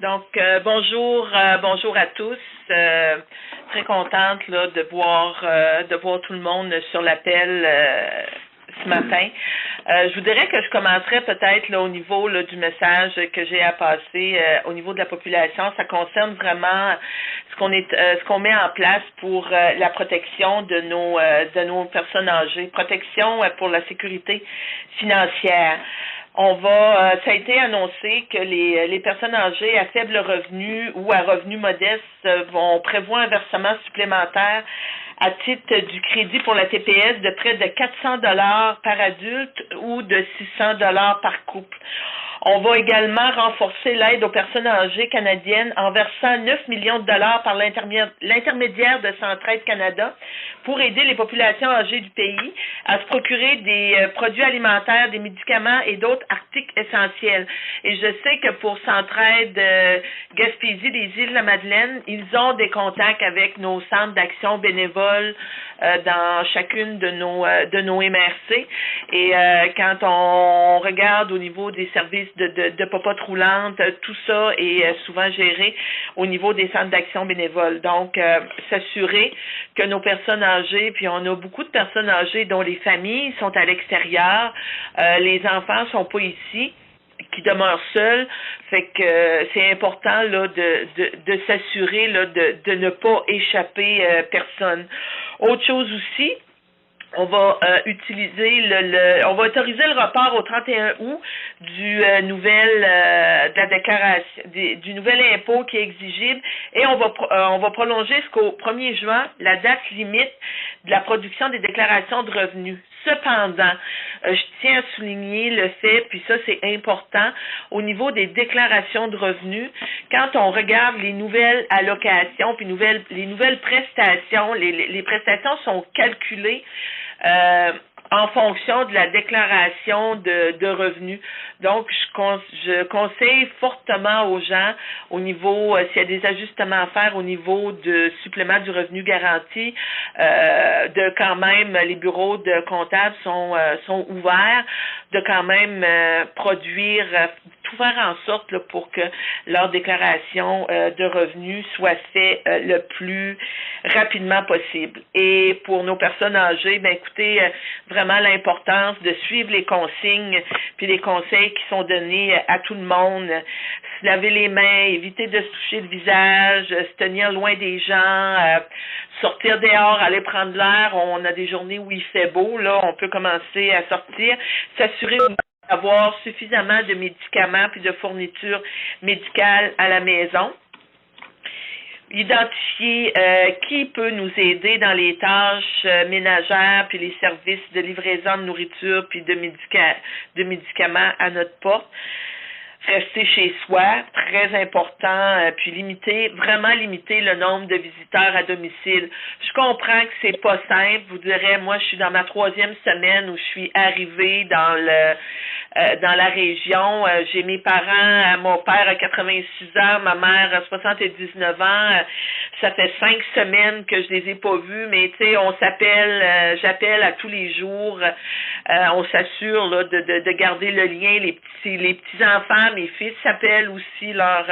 Donc, bonjour à tous. Très contente là, de voir tout le monde sur l'appel ce matin. Je vous dirais que je commencerai peut-être là au niveau là, du message que j'ai à passer au niveau de la population. Ça concerne vraiment ce qu'on met en place pour la protection de nos personnes âgées, protection pour la sécurité financière. Ça a été annoncé que les personnes âgées à faible revenu ou à revenu modeste prévoient un versement supplémentaire à titre du crédit pour la TPS de près de 400 $ par adulte ou de 600 $ par couple. On va également renforcer l'aide aux personnes âgées canadiennes en versant 9 millions de dollars par l'intermédiaire de Centraide Canada pour aider les populations âgées du pays à se procurer des produits alimentaires, des médicaments et d'autres articles essentiels. Et je sais que pour Centraide Gaspésie des Îles-de-la-Madeleine, ils ont des contacts avec nos centres d'action bénévoles dans chacune de nos MRC. Et quand on regarde au niveau des services de popote roulante, tout ça est souvent géré au niveau des centres d'action bénévoles. Donc, s'assurer que nos personnes âgées, puis on a beaucoup de personnes âgées dont les familles sont à l'extérieur, les enfants sont pas ici, qui demeurent seuls, fait que c'est important là de s'assurer là de ne pas échapper personne. Autre chose aussi, on va on va autoriser le report au 31 août du de la déclaration du nouvel impôt qui est exigible et on va prolonger jusqu'au 1er juin la date limite de la production des déclarations de revenus. Cependant, je tiens à souligner le fait, puis ça c'est important, au niveau des déclarations de revenus, quand on regarde les nouvelles allocations, puis les nouvelles prestations, les prestations sont calculées en fonction de la déclaration de revenus. Donc, je conseille fortement aux gens, au niveau, s'il y a des ajustements à faire au niveau de supplément du revenu garanti, de quand même, les bureaux de comptables sont ouverts, de quand même produire, tout faire en sorte là, pour que leur déclaration de revenus soit faite le plus rapidement possible. Et pour nos personnes âgées, ben écoutez, vraiment l'importance de suivre les consignes puis les conseils qui sont donnés à tout le monde. Se laver les mains, éviter de se toucher le visage, se tenir loin des gens, sortir dehors, aller prendre l'air. On a des journées où il fait beau, là, on peut commencer à sortir, s'assurer d'avoir suffisamment de médicaments puis de fournitures médicales à la maison. Identifier qui peut nous aider dans les tâches ménagères puis les services de livraison de nourriture puis de médicaments à notre porte. Rester chez soi, très important, puis vraiment limiter le nombre de visiteurs à domicile. Je comprends que c'est pas simple. Vous direz, moi, je suis dans ma 3e semaine où je suis arrivée dans la région. J'ai mes parents, mon père a 86 ans, ma mère a 79 ans. Ça fait 5 semaines que je les ai pas vus, mais tu sais, on s'appelle, j'appelle à tous les jours. On s'assure là de garder le lien. Les petits enfants, mes fils s'appellent aussi leurs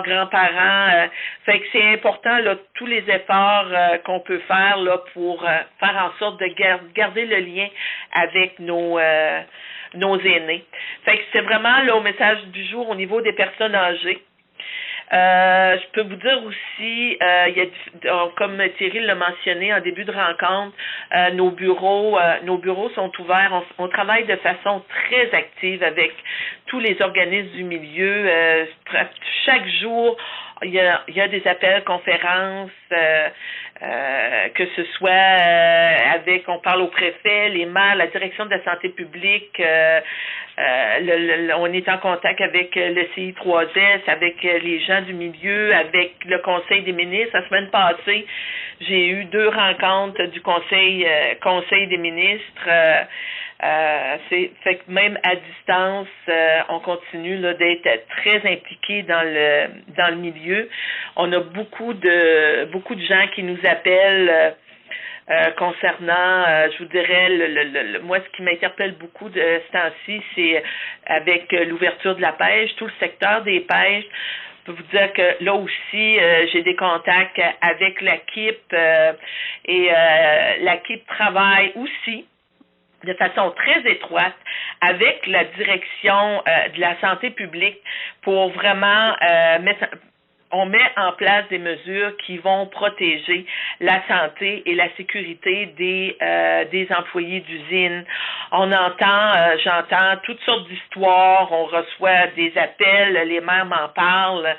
grands-parents. Fait que c'est important là tous les efforts qu'on peut faire là pour faire en sorte de garder le lien avec nos aînés. Fait que c'est vraiment là au message du jour au niveau des personnes âgées. Je peux vous dire aussi, comme Thierry l'a mentionné en début de rencontre, nos bureaux sont ouverts. On travaille de façon très active avec tous les organismes du milieu. Chaque jour, il y a des appels, conférences, que ce soit on parle au préfet, les maires, la direction de la santé publique, on est en contact avec le CI3S, avec les gens du milieu, avec le Conseil des ministres. La semaine passée, j'ai eu 2 rencontres du Conseil des ministres. Fait que même à distance, on continue là, d'être très impliqués dans le milieu. On a beaucoup de gens qui nous appellent concernant, je vous dirais, moi, ce qui m'interpelle beaucoup de ce temps-ci, c'est avec l'ouverture de la pêche, tout le secteur des pêches. peux vous dire que là aussi, j'ai des contacts avec l'AQIP et l'AQIP travaille aussi de façon très étroite avec la direction de la santé publique pour vraiment on met en place des mesures qui vont protéger la santé et la sécurité des employés d'usine. J'entends toutes sortes d'histoires, on reçoit des appels, les maires m'en parlent,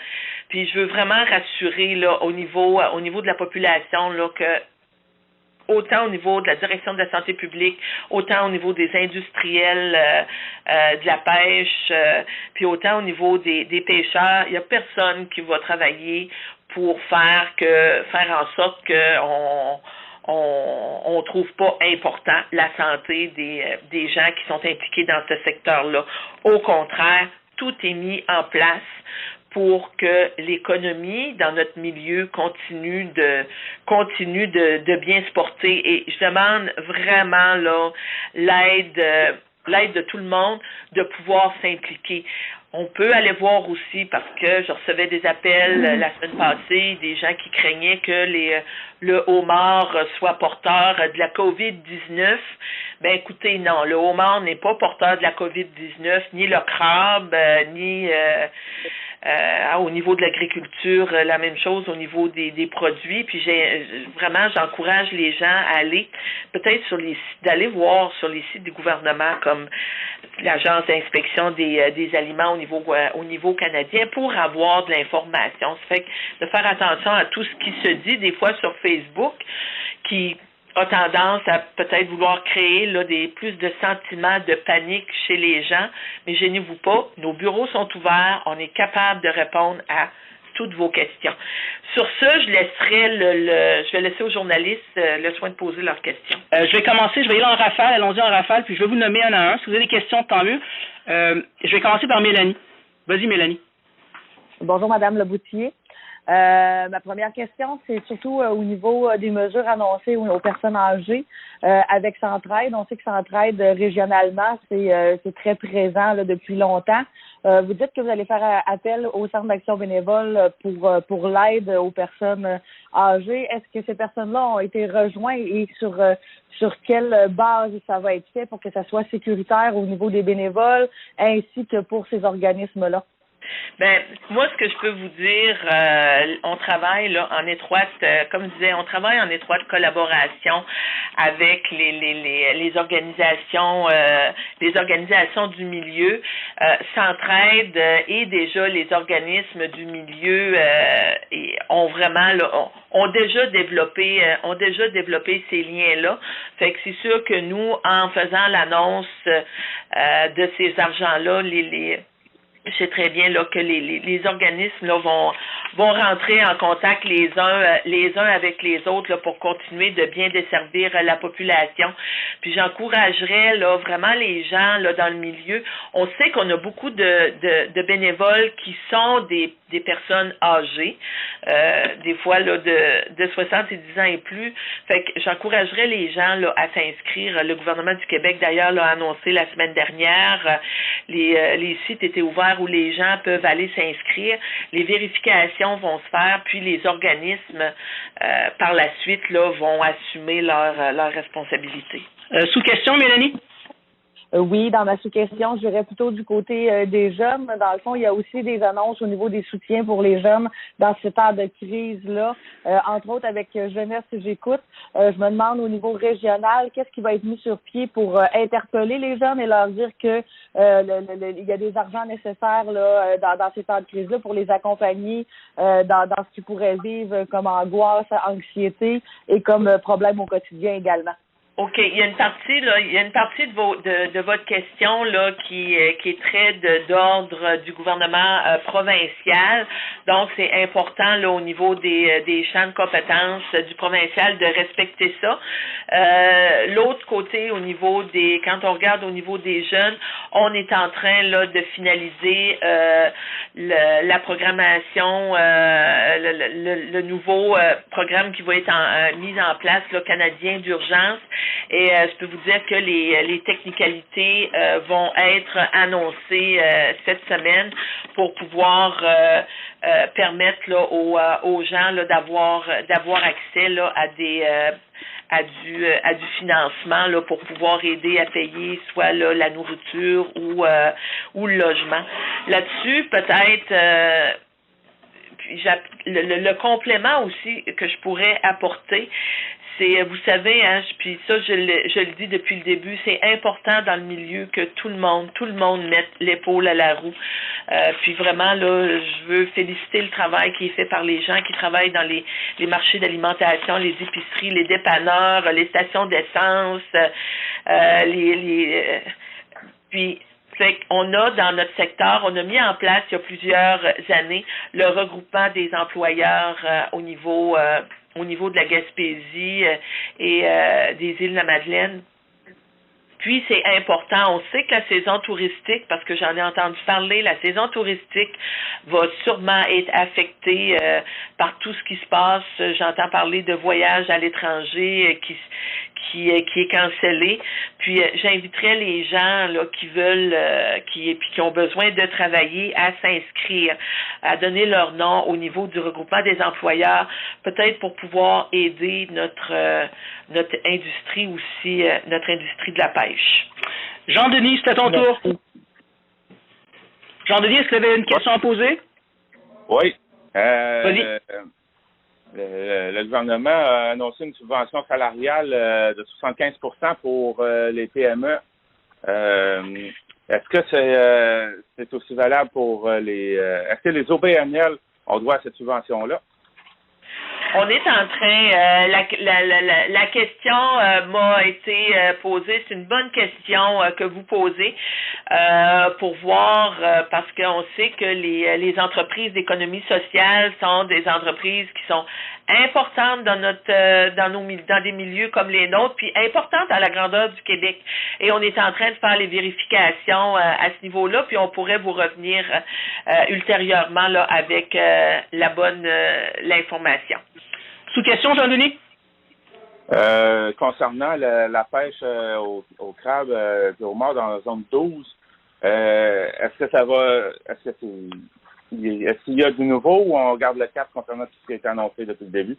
puis je veux vraiment rassurer là au niveau de la population là que autant au niveau de la direction de la santé publique, autant au niveau des industriels de la pêche, puis autant au niveau des pêcheurs, il n'y a personne qui va travailler pour faire en sorte qu'on on trouve pas important la santé des gens qui sont impliqués dans ce secteur-là. Au contraire, tout est mis en place pour que l'économie dans notre milieu continue de bien se porter. Et je demande vraiment là l'aide de tout le monde de pouvoir s'impliquer. On peut aller voir aussi, parce que je recevais des appels la semaine passée, des gens qui craignaient que le homard soit porteur de la COVID-19. Ben écoutez, non, le homard n'est pas porteur de la COVID-19, ni le crabe, ni au niveau de l'agriculture, la même chose au niveau des produits. Puis j'encourage les gens à aller peut-être d'aller voir sur les sites du gouvernement comme l'Agence d'inspection des aliments au niveau canadien pour avoir de l'information. Ça fait que de faire attention à tout ce qui se dit des fois sur Facebook qui a tendance à peut-être vouloir créer là plus de sentiments de panique chez les gens, mais gênez-vous pas, nos bureaux sont ouverts, on est capable de répondre à toutes vos questions. Sur ce, je vais laisser aux journalistes le soin de poser leurs questions. Je vais commencer, je vais y aller en rafale, allons-y en rafale, puis je vais vous nommer un à un. Si vous avez des questions, tant mieux. Je vais commencer par Mélanie. Vas-y, Mélanie. Bonjour, Madame Leboutillier. Ma première question, c'est surtout au niveau des mesures annoncées aux personnes âgées avec Centraide. On sait que Centraide, régionalement, c'est très présent là, depuis longtemps. Vous dites que vous allez faire appel au Centre d'action bénévole pour l'aide aux personnes âgées. Est-ce que ces personnes-là ont été rejointes et sur quelle base ça va être fait pour que ça soit sécuritaire au niveau des bénévoles ainsi que pour ces organismes-là? Ben, moi, ce que je peux vous dire, on travaille là en étroite, comme je disais, on travaille en étroite collaboration avec les organisations du milieu. Centraide et déjà les organismes du milieu ont déjà développé ces liens-là. Fait que c'est sûr que nous, en faisant l'annonce de ces argents-là, je sais très bien là que les organismes là vont rentrer en contact les uns avec les autres là pour continuer de bien desservir la population. Puis j'encouragerais là vraiment les gens là dans le milieu. On sait qu'on a beaucoup de bénévoles qui sont des personnes âgées, des fois là de 70 ans et plus. Fait que j'encouragerais les gens là à s'inscrire. Le gouvernement du Québec d'ailleurs l'a annoncé la semaine dernière. Les sites étaient ouverts où les gens peuvent aller s'inscrire. Les vérifications vont se faire, puis les organismes, par la suite, là, vont assumer leur responsabilité. Sous question, Mélanie? Oui, dans ma sous-question, je dirais plutôt du côté des jeunes. Dans le fond, il y a aussi des annonces au niveau des soutiens pour les jeunes dans ce temps de crise-là. Entre autres, avec Jeunesse J'écoute, je me demande au niveau régional, qu'est-ce qui va être mis sur pied pour interpeller les jeunes et leur dire que il y a des argents nécessaires là dans ces temps de crise-là pour les accompagner dans ce qu'ils pourraient vivre comme angoisse, anxiété et comme problème au quotidien également. OK, il y a une partie de votre question là qui est très d'ordre du gouvernement provincial. Donc c'est important là au niveau des champs de compétences du provincial de respecter ça. L'autre côté quand on regarde au niveau des jeunes, on est en train là de finaliser la programmation le nouveau programme qui va être mis en place là canadien d'urgence. Et je peux vous dire que les technicalités vont être annoncées cette semaine pour pouvoir permettre là, aux gens là, d'avoir accès là, à du financement là, pour pouvoir aider à payer soit là, la nourriture ou le logement. Là-dessus, peut-être puis le complément aussi que je pourrais apporter, c'est, vous savez, hein, puis ça, je le dis depuis le début, c'est important dans le milieu que tout le monde mette l'épaule à la roue. Puis vraiment, là, je veux féliciter le travail qui est fait par les gens qui travaillent dans les marchés d'alimentation, les épiceries, les dépanneurs, les stations d'essence, puis on a dans notre secteur, on a mis en place il y a plusieurs années le regroupement des employeurs au niveau de la Gaspésie et des îles de la Madeleine. Puis, c'est important. On sait que la saison touristique, parce que j'en ai entendu parler, la saison touristique va sûrement être affectée par tout ce qui se passe. J'entends parler de voyages à l'étranger qui est cancellé. Puis, j'inviterais les gens là qui veulent, qui ont besoin de travailler à s'inscrire, à donner leur nom au niveau du regroupement des employeurs, peut-être pour pouvoir aider notre industrie aussi, notre industrie de la pêche. Jean-Denis, c'est à ton tour. Jean-Denis, est-ce que tu avais une question à poser? Oui. Vas-y. Le gouvernement a annoncé une subvention salariale de 75% pour les PME. Est-ce que c'est aussi valable pour est-ce que les OBNL ont droit à cette subvention-là? On est en train, la question m'a été posée, c'est une bonne question que vous posez pour voir, parce qu'on sait que les entreprises d'économie sociale sont des entreprises qui sont importantes dans des milieux comme les nôtres, puis importantes à la grandeur du Québec. Et on est en train de faire les vérifications à ce niveau-là, puis on pourrait vous revenir ultérieurement là avec l'information. Sous question, Jean-Denis? Concernant la pêche au crabe et au mort dans la zone 12, est-ce qu'il y a du nouveau ou on garde le cap concernant tout ce qui a été annoncé depuis le début?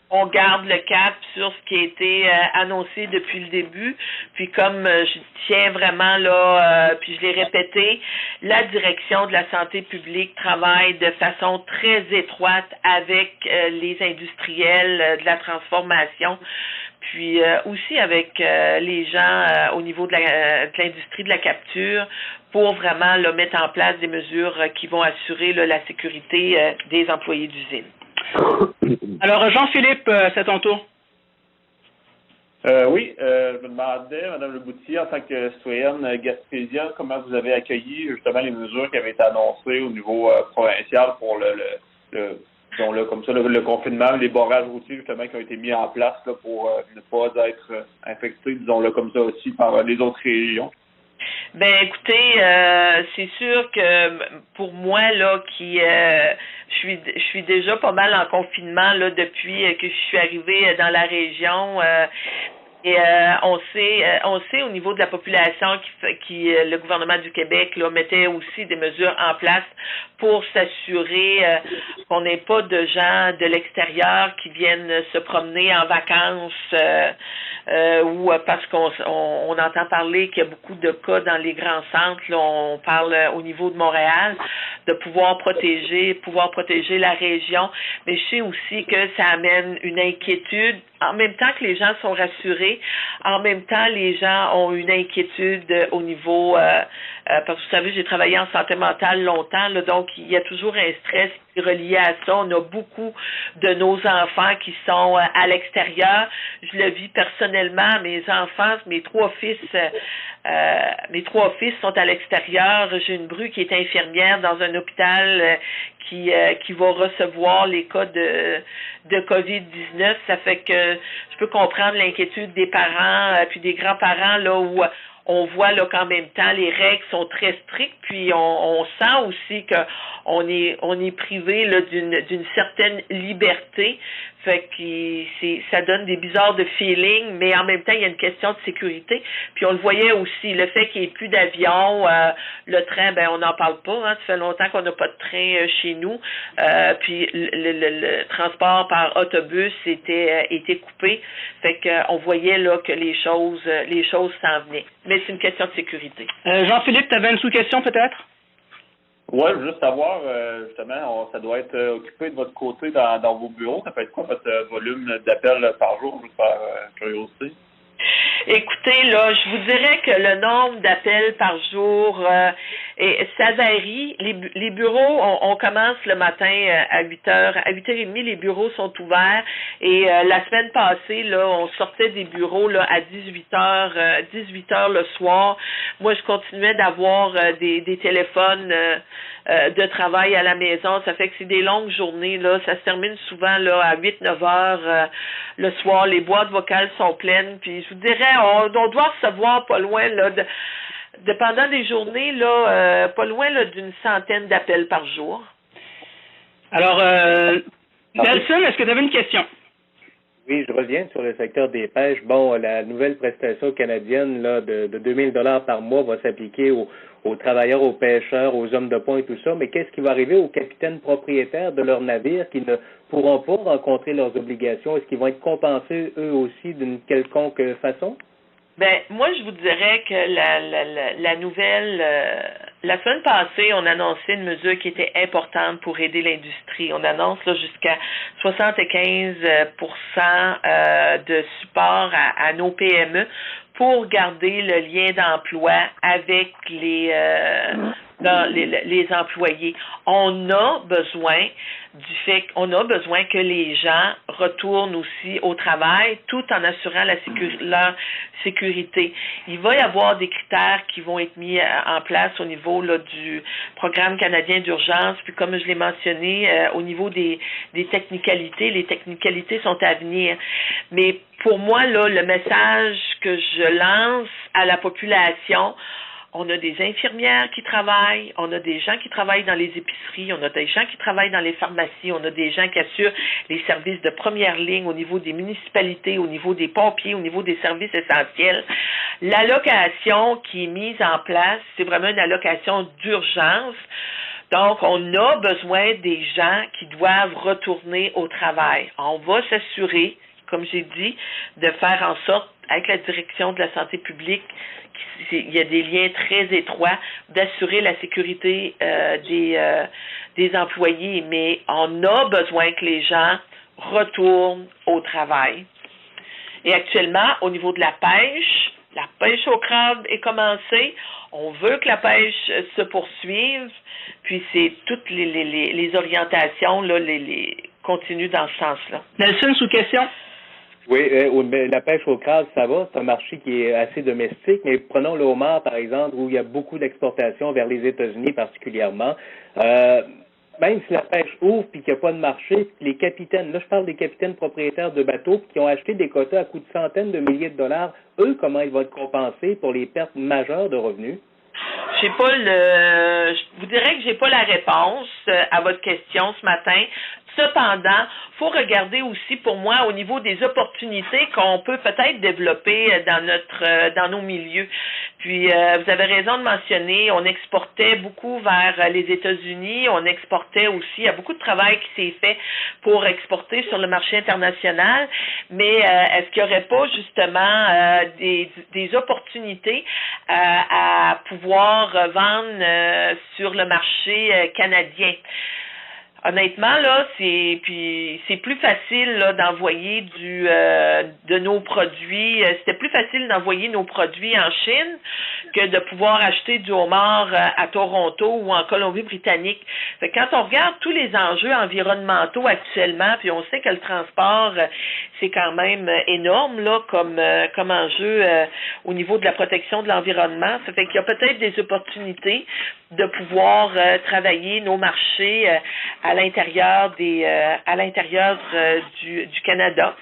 On garde le cap sur ce qui a été annoncé depuis le début. Puis comme je tiens vraiment là, puis je l'ai répété, la direction de la santé publique travaille de façon très étroite avec les industriels de la transformation, puis aussi avec les gens au niveau de l'industrie de la capture pour vraiment là, mettre en place des mesures qui vont assurer là, la sécurité des employés d'usine. Alors, Jean-Philippe, c'est à ton tour. Oui, je me demandais, Mme Leboutier, en tant que citoyenne gaspésienne, comment vous avez accueilli justement les mesures qui avaient été annoncées au niveau provincial pour le confinement, les barrages routiers justement qui ont été mis en place là, pour ne pas être infectés, disons-le comme ça aussi, par les autres régions? Ben écoutez, c'est sûr que pour moi là je suis déjà pas mal en confinement là depuis que je suis arrivée dans la région. Et on sait au niveau de la population qui le gouvernement du Québec là, mettait aussi des mesures en place pour s'assurer qu'on n'ait pas de gens de l'extérieur qui viennent se promener en vacances ou parce qu'on entend parler qu'il y a beaucoup de cas dans les grands centres. Là, on parle au niveau de Montréal de pouvoir protéger la région, mais je sais aussi que ça amène une inquiétude. En même temps que les gens sont rassurés, en même temps, les gens ont une inquiétude au niveau, parce que vous savez, j'ai travaillé en santé mentale longtemps, là, donc il y a toujours un stress relié à ça. On a beaucoup de nos enfants qui sont à l'extérieur. Je le vis personnellement, mes enfants, mes trois fils sont à l'extérieur. J'ai une bru qui est infirmière dans un hôpital qui va recevoir les cas de COVID-19. Ça fait que je peux comprendre l'inquiétude des parents puis des grands-parents là où on voit là qu'en même temps les règles sont très strictes, puis on sent aussi que on est privé là d'une certaine liberté. Fait que ça donne des bizarres de feeling, mais en même temps, il y a une question de sécurité. Puis on le voyait aussi, le fait qu'il n'y ait plus d'avion, le train, ben on n'en parle pas. Hein, ça fait longtemps qu'on n'a pas de train chez nous. Puis le transport par autobus était coupé. Fait qu'on voyait là que les choses s'en venaient. Mais c'est une question de sécurité. Jean-Philippe, tu avais une sous-question peut-être? Oui, je veux juste savoir, justement, ça doit être occupé de votre côté dans vos bureaux. Ça peut être quoi votre volume d'appels par jour, juste par curiosité? Écoutez, là, je vous dirais que le nombre d'appels par jour, ça varie. Les bureaux, on commence le matin à 8h. À 8h30, les bureaux sont ouverts. Et la semaine passée, là, on sortait des bureaux là à 18h le soir. Moi, je continuais d'avoir des téléphones de travail à la maison. Ça fait que c'est des longues journées, là. Ça se termine souvent là à 8-9 heures le soir. Les boîtes vocales sont pleines. Puis je vous dirais, on doit recevoir pas loin là dépendant des journées, là, pas loin là, d'une centaine d'appels par jour. Alors, Nelson, est-ce que tu avais une question? Oui, je reviens sur le secteur des pêches. Bon, la nouvelle prestation canadienne là, de 2000 $ par mois va s'appliquer aux travailleurs, aux pêcheurs, aux hommes de pont et tout ça, mais qu'est-ce qui va arriver aux capitaines propriétaires de leurs navires qui ne pourront pas rencontrer leurs obligations? Est-ce qu'ils vont être compensés eux aussi d'une quelconque façon? Ben, moi, je vous dirais que la nouvelle, la semaine passée, on annonçait une mesure qui était importante pour aider l'industrie. On annonce là jusqu'à 75% de support à nos PME pour garder le lien d'emploi avec les employés. On a besoin que les gens retournent aussi au travail tout en assurant leur sécurité. Il va y avoir des critères qui vont être mis en place au niveau là, du programme canadien d'urgence, puis comme je l'ai mentionné, au niveau des technicalités, les technicalités sont à venir. Mais pour moi, là, le message que je lance à la population, on a des infirmières qui travaillent, on a des gens qui travaillent dans les épiceries, on a des gens qui travaillent dans les pharmacies, on a des gens qui assurent les services de première ligne au niveau des municipalités, au niveau des pompiers, au niveau des services essentiels. L'allocation qui est mise en place, c'est vraiment une allocation d'urgence. Donc, on a besoin des gens qui doivent retourner au travail. On va s'assurer, comme j'ai dit, de faire en sorte, avec la direction de la santé publique, il y a des liens très étroits, d'assurer la sécurité des employés, mais on a besoin que les gens retournent au travail. Et actuellement, au niveau de la pêche au crabe est commencée. On veut que la pêche se poursuive, puis c'est toutes les orientations là, continuent dans ce sens-là. Nelson, sous question? Oui, la pêche au crabe, ça va, c'est un marché qui est assez domestique, mais prenons le homard, par exemple, où il y a beaucoup d'exportations vers les États-Unis particulièrement. Même si la pêche ouvre et qu'il n'y a pas de marché, les capitaines, là je parle des capitaines propriétaires de bateaux qui ont acheté des quotas à coût de centaines de milliers de dollars, eux, comment ils vont être compensés pour les pertes majeures de revenus? Je vous dirais que j'ai pas la réponse à votre question ce matin. Cependant, faut regarder aussi pour moi au niveau des opportunités qu'on peut peut-être développer dans nos milieux. Puis vous avez raison de mentionner, on exportait beaucoup vers les États-Unis, on exportait aussi, il y a beaucoup de travail qui s'est fait pour exporter sur le marché international, mais est-ce qu'il n'y aurait pas justement des opportunités à pouvoir vendre sur le marché canadien? Honnêtement, là, c'est plus facile là, d'envoyer de nos produits. C'était plus facile d'envoyer nos produits en Chine que de pouvoir acheter du homard à Toronto ou en Colombie-Britannique. Fait que quand on regarde tous les enjeux environnementaux actuellement, puis on sait que le transport, c'est quand même énorme là, comme enjeu au niveau de la protection de l'environnement. Ça fait qu'il y a peut-être des opportunités de pouvoir travailler nos marchés à l'intérieur du Canada.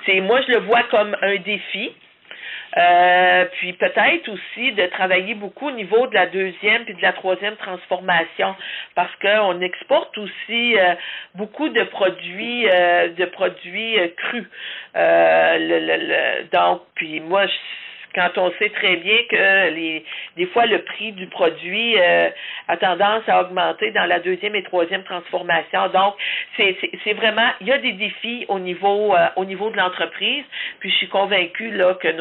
Moi je le vois comme un défi. Puis peut-être aussi de travailler beaucoup au niveau de la deuxième puis de la troisième transformation, parce qu'on exporte aussi beaucoup de produits crus. Donc, puis moi, quand on sait très bien que des fois le prix du produit a tendance à augmenter dans la deuxième et troisième transformation. Donc, c'est vraiment, il y a des défis au niveau de l'entreprise. Puis je suis convaincue là que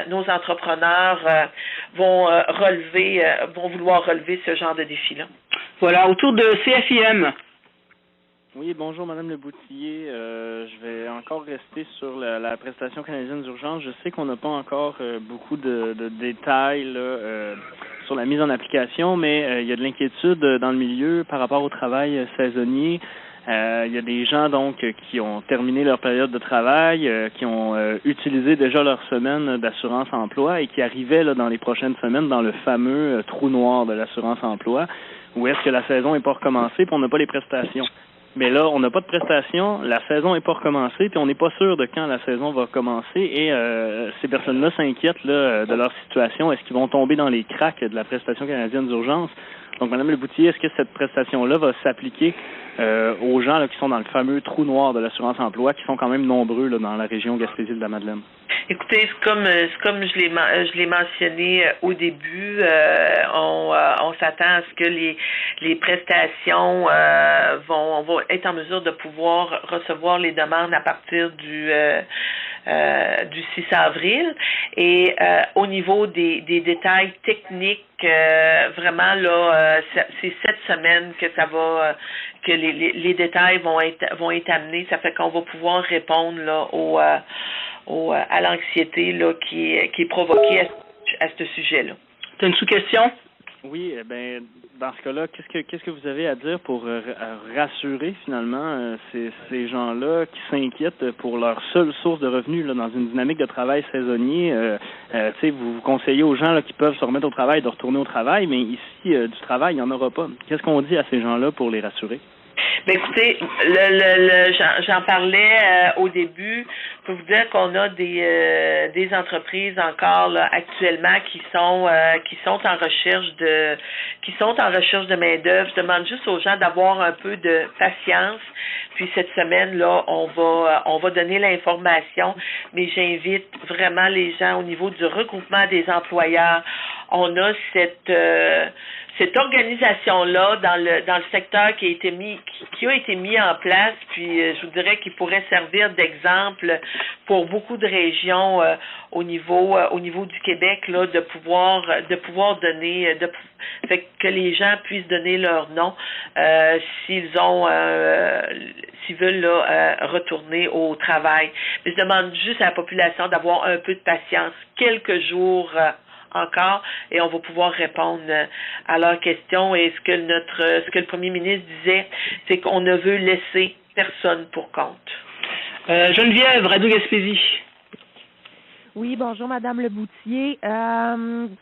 nos entrepreneurs vont vouloir relever ce genre de défi-là. Voilà, autour de CFIM. Oui, bonjour Madame Le Boutillier. Je vais encore rester sur la prestation canadienne d'urgence. Je sais qu'on n'a pas encore beaucoup de détails là, sur la mise en application, mais il y a de l'inquiétude dans le milieu par rapport au travail saisonnier. Il y a des gens donc qui ont terminé leur période de travail, qui ont utilisé déjà leur semaine d'assurance emploi et qui arrivaient là, dans les prochaines semaines dans le fameux trou noir de l'assurance emploi, où est-ce que la saison n'est pas recommencée et on n'a pas les prestations. Mais là, on n'a pas de prestations, la saison n'est pas recommencée, puis on n'est pas sûr de quand la saison va commencer. Et ces personnes-là s'inquiètent là, de leur situation. Est-ce qu'ils vont tomber dans les cracks de la prestation canadienne d'urgence? Donc, Mme Le Boutillier, est-ce que cette prestation-là va s'appliquer aux gens là, qui sont dans le fameux trou noir de l'assurance emploi, qui sont quand même nombreux là, dans la région Gaspésie-de-la-Madeleine? Écoutez, c'est comme je l'ai mentionné au début, on s'attend à ce que les prestations vont être en mesure de pouvoir recevoir les demandes à partir du 6 avril. Et au niveau des détails techniques, vraiment là, c'est cette semaine que ça va que les détails vont être amenés. Ça fait qu'on va pouvoir répondre là à l'anxiété là qui est provoquée à ce sujet-là. Tu as une sous-question? Oui, dans ce cas-là, qu'est-ce que vous avez à dire pour rassurer finalement ces gens-là qui s'inquiètent pour leur seule source de revenus là, dans une dynamique de travail saisonnier? Vous conseillez aux gens là, qui peuvent se remettre au travail de retourner au travail, mais ici, du travail, il n'y en aura pas. Qu'est-ce qu'on dit à ces gens-là pour les rassurer? Ben écoutez, j'en parlais au début. Je peux vous dire qu'on a des entreprises encore là, actuellement qui sont en recherche de main-d'œuvre. Je demande juste aux gens d'avoir un peu de patience. Puis cette semaine là, on va donner l'information, mais j'invite vraiment les gens au niveau du regroupement des employeurs. On a cette organisation-là dans le secteur qui a été mis en place, puis je vous dirais qu'il pourrait servir d'exemple pour beaucoup de régions au niveau du Québec là, de pouvoir donner fait que les gens puissent donner leur nom s'ils veulent là, retourner au travail. Mais je demande juste à la population d'avoir un peu de patience, quelques jours encore, et on va pouvoir répondre à leurs questions. Et ce que le premier ministre disait, c'est qu'on ne veut laisser personne pour compte. Geneviève, Radio-Gaspésie. Oui, bonjour Madame Le Boutillier.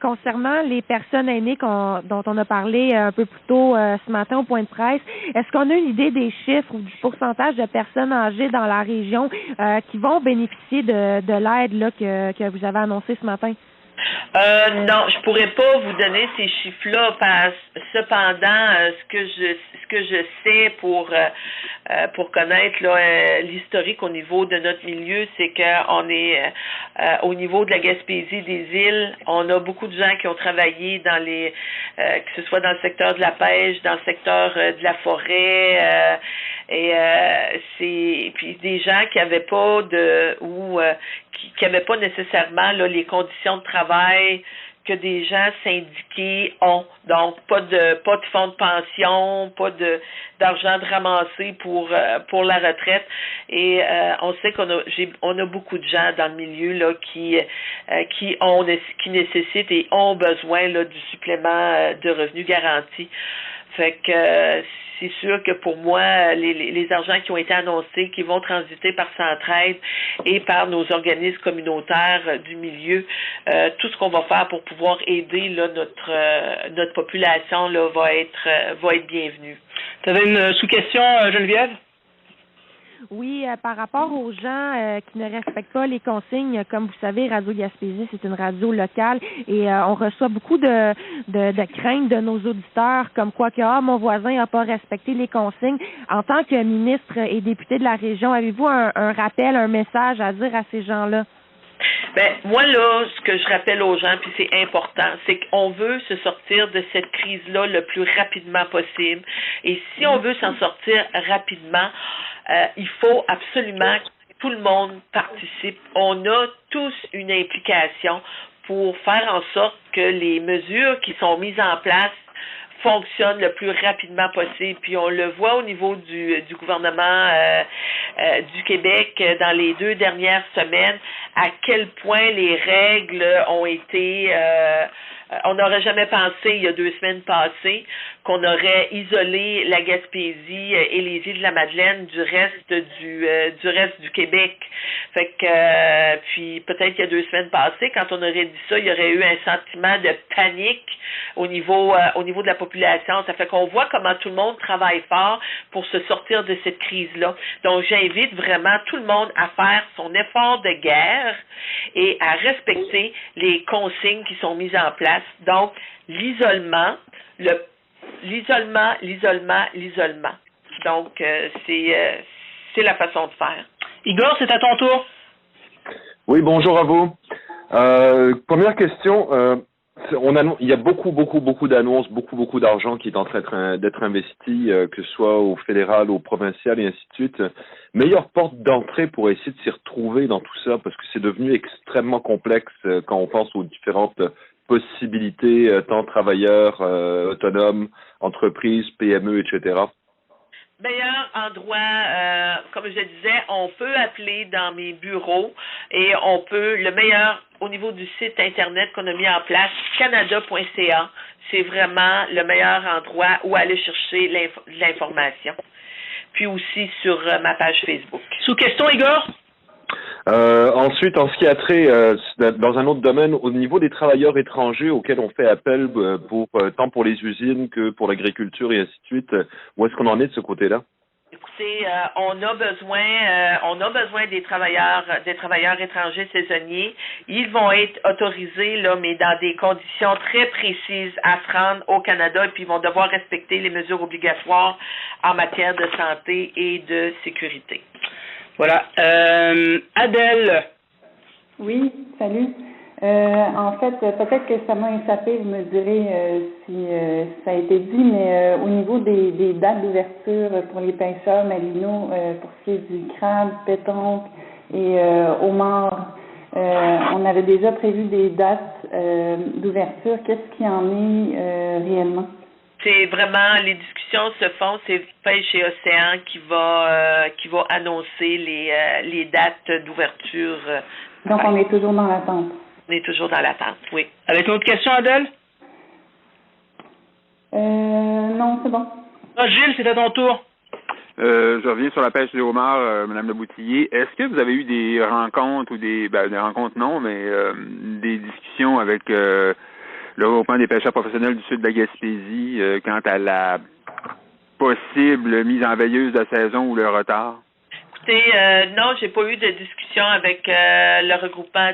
Concernant les personnes aînées dont on a parlé un peu plus tôt ce matin au point de presse, est-ce qu'on a une idée des chiffres ou du pourcentage de personnes âgées dans la région qui vont bénéficier de l'aide là que vous avez annoncée ce matin? Non, je pourrais pas vous donner ces chiffres-là. Cependant, ce que je sais pour connaître là l'historique au niveau de notre milieu, c'est qu'on est au niveau de la Gaspésie des îles, on a beaucoup de gens qui ont travaillé dans que ce soit dans le secteur de la pêche, dans le secteur de la forêt, et puis des gens qui avaient pas qui n'avaient pas nécessairement là, les conditions de travail que des gens syndiqués ont. Donc, pas de fonds de pension, pas d'argent de ramasser pour la retraite. Et on sait qu'on a beaucoup de gens dans le milieu là qui nécessitent et ont besoin là du supplément de revenus garantis. Fait que c'est sûr que pour moi, les argents qui ont été annoncés, qui vont transiter par Centraide et par nos organismes communautaires du milieu, tout ce qu'on va faire pour pouvoir aider là, notre population là, va être bienvenu. Tu avais une sous-question, Geneviève? Oui, par rapport aux gens qui ne respectent pas les consignes, comme vous savez, Radio Gaspésie, c'est une radio locale et on reçoit beaucoup de craintes de nos auditeurs, comme quoi que mon voisin n'a pas respecté les consignes. En tant que ministre et député de la région, avez-vous un rappel, un message à dire à ces gens-là? Ben, moi, là, ce que je rappelle aux gens, puis c'est important, c'est qu'on veut se sortir de cette crise-là le plus rapidement possible. Et si on veut s'en sortir rapidement, il faut absolument que tout le monde participe. On a tous une implication pour faire en sorte que les mesures qui sont mises en place fonctionnent le plus rapidement possible. Puis on le voit au niveau du gouvernement du Québec dans les 2 dernières semaines, à quel point les règles ont été... on n'aurait jamais pensé, il y a 2 semaines passées, qu'on aurait isolé la Gaspésie et les îles de la Madeleine du reste du Québec. Fait que puis peut-être qu'il y a 2 semaines passées, quand on aurait dit ça, il y aurait eu un sentiment de panique au niveau de la population. Ça fait qu'on voit comment tout le monde travaille fort pour se sortir de cette crise-là. Donc j'invite vraiment tout le monde à faire son effort de guerre et à respecter les consignes qui sont mises en place. Donc, l'isolement. Donc, c'est la façon de faire. Igor, c'est à ton tour. Oui, bonjour à vous. Première question. Il y a beaucoup d'annonces, beaucoup d'argent qui est en train d'être investi, que ce soit au fédéral, au provincial et ainsi de suite. Meilleure porte d'entrée pour essayer de s'y retrouver dans tout ça, parce que c'est devenu extrêmement complexe quand on pense aux différentes possibilités, tant travailleurs, autonomes, entreprises, PME, etc. Meilleur endroit, comme je disais, on peut appeler dans mes bureaux et le meilleur au niveau du site Internet qu'on a mis en place, canada.ca. C'est vraiment le meilleur endroit où aller chercher l'information. Puis aussi sur ma page Facebook. Sous question, Igor? Ensuite, en ce qui a trait, dans un autre domaine, au niveau des travailleurs étrangers auxquels on fait appel tant pour les usines que pour l'agriculture et ainsi de suite, où est-ce qu'on en est de ce côté-là? Écoutez, on a besoin des travailleurs étrangers saisonniers. Ils vont être autorisés, là, mais dans des conditions très précises à se rendre au Canada, et puis ils vont devoir respecter les mesures obligatoires en matière de santé et de sécurité. Voilà. Adèle. Oui, salut. En fait, peut-être que ça m'a échappé, vous me direz si ça a été dit, mais au niveau des dates d'ouverture pour les pêcheurs marino, pour ce qui est du crabe, pétonque et homard, on avait déjà prévu des dates d'ouverture. Qu'est-ce qu'il y en est réellement? C'est vraiment, les discussions se font, c'est Pêche et Océan qui va annoncer les dates d'ouverture. Donc, on est toujours dans l'attente. On est toujours dans l'attente, oui. Avec une autre question, Adèle? Non, c'est bon. Gilles, c'est à ton tour. Je reviens sur la pêche du homard, Madame Le Boutillier. Est-ce que vous avez eu des rencontres ou des rencontres non, mais des discussions avec le regroupement des pêcheurs professionnels du sud de la Gaspésie quant à la possible mise en veilleuse de saison ou le retard? Écoutez, non, j'ai pas eu de discussion avec le regroupement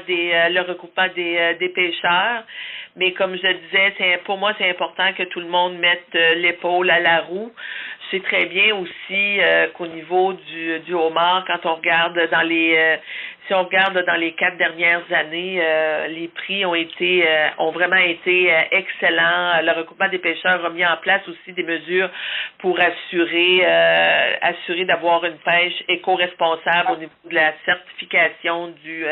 des pêcheurs, mais comme je disais, pour moi c'est important que tout le monde mette l'épaule à la roue. Je sais très bien aussi qu'au niveau du homard, quand on regarde si on regarde dans les 4 dernières années, les prix ont vraiment été excellents. Le regroupement des pêcheurs a mis en place aussi des mesures pour assurer d'avoir une pêche éco-responsable au niveau de la certification du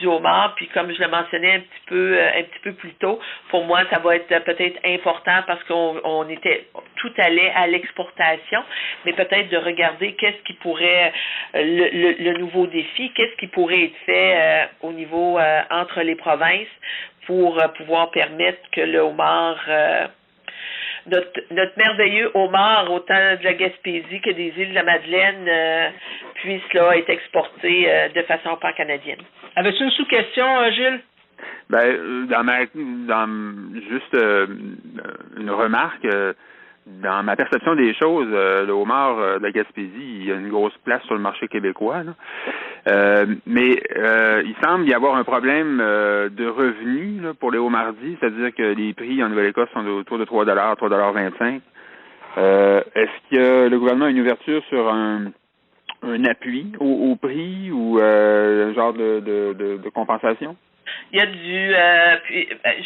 homard. Puis comme je le mentionnais un petit peu plus tôt, pour moi, ça va être peut-être important parce qu'on était tout allait à l'exportation, mais peut-être de regarder qu'est-ce qui pourrait le nouveau défi, qu'est-ce qui pourrait être fait au niveau entre les provinces pour pouvoir permettre que le homard notre merveilleux homard, autant de la Gaspésie que des îles de la Madeleine, puisse là être exporté de façon pan-canadienne. Avais-tu une sous-question, Gilles? Juste une remarque. dans ma perception des choses, le homard de la Gaspésie, il y a une grosse place sur le marché québécois, là. Mais il semble y avoir un problème de revenus là, pour les homardis, c'est-à-dire que les prix en Nouvelle-Écosse sont autour de 3 $3,25 Est-ce que le gouvernement a une ouverture sur un appui au prix ou un genre de compensation? Il y a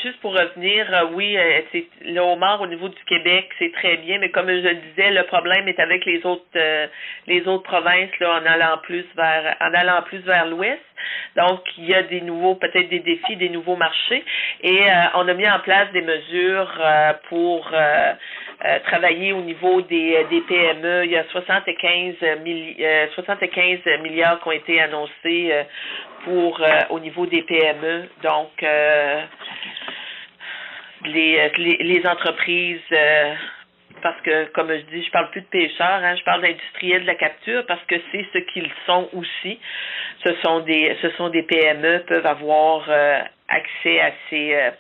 juste pour revenir, oui, c'est le homard au niveau du Québec, c'est très bien, mais comme je le disais, le problème est avec les autres provinces là, en allant plus vers l'ouest. Donc, il y a peut-être des défis, des nouveaux marchés, et on a mis en place des mesures pour travailler au niveau des PME. Il y a 75 milliards qui ont été annoncés au niveau des PME. Donc, les entreprises, parce que, comme je dis, je parle plus de pêcheurs, je parle d'industriels de la capture, parce que c'est ce qu'ils sont aussi. Ce sont des PME, peuvent avoir accès à ces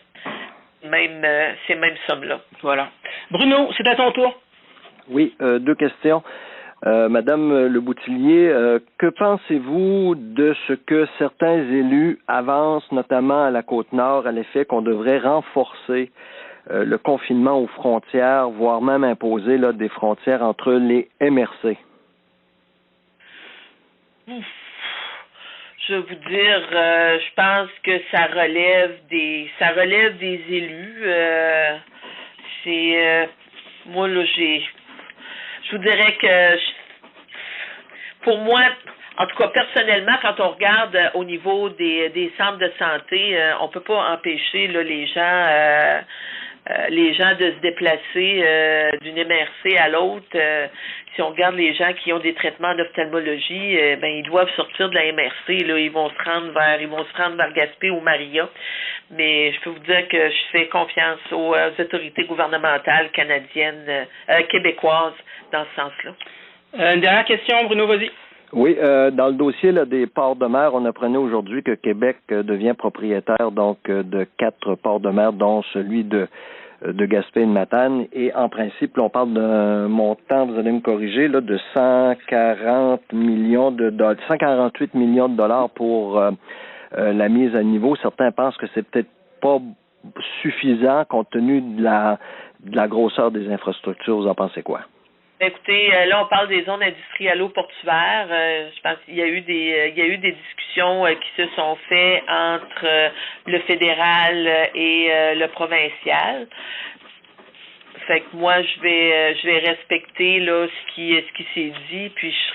mêmes sommes-là. Voilà. Bruno, c'est à ton tour. Oui, 2 questions. Madame Le Boutillier, que pensez-vous de ce que certains élus avancent, notamment à la Côte-Nord, à l'effet qu'on devrait renforcer le confinement aux frontières, voire même imposer là, des frontières entre les MRC? Je vais vous dire, je pense que ça relève des élus. Moi là, je vous dirais que pour moi, en tout cas personnellement, quand on regarde au niveau des centres de santé, on peut pas empêcher là, les gens de se déplacer d'une MRC à l'autre. Si on regarde les gens qui ont des traitements d'ophtalmologie, ils doivent sortir de la MRC. Là, ils vont se rendre vers Gaspé ou Maria. Mais je peux vous dire que je fais confiance aux autorités gouvernementales canadiennes, québécoises dans ce sens-là. Une dernière question, Bruno, vas-y. Oui, dans le dossier là, des ports de mer, on apprenait aujourd'hui que Québec devient propriétaire donc de 4 ports de mer, dont celui de Gaspé et de Matane. Et en principe, là, on parle d'un montant, vous allez me corriger, là, de 148 millions de dollars pour la mise à niveau. Certains pensent que c'est peut-être pas suffisant compte tenu de la grosseur des infrastructures. Vous en pensez quoi? Écoutez, là on parle des zones industrialo-portuaires. Je pense qu'il y a eu des discussions qui se sont faites entre le fédéral et le provincial. Fait que moi je vais respecter là ce qui s'est dit, puis je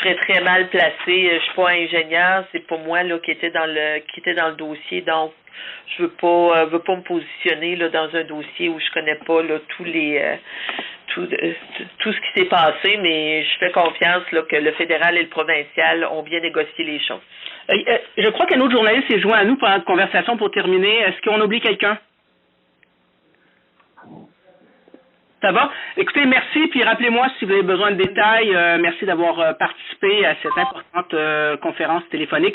serais très mal placée. Je suis pas ingénieur, c'est pas moi là qui était dans le dossier, donc je veux pas me positionner là dans un dossier où je connais pas là tout ce qui s'est passé, mais je fais confiance là, que le fédéral et le provincial ont bien négocié les choses. Je crois qu'un autre journaliste s'est joint à nous pendant notre conversation pour terminer. Est-ce qu'on oublie quelqu'un? Ça va? Écoutez, merci, puis rappelez-moi si vous avez besoin de détails. Merci d'avoir participé à cette importante conférence téléphonique.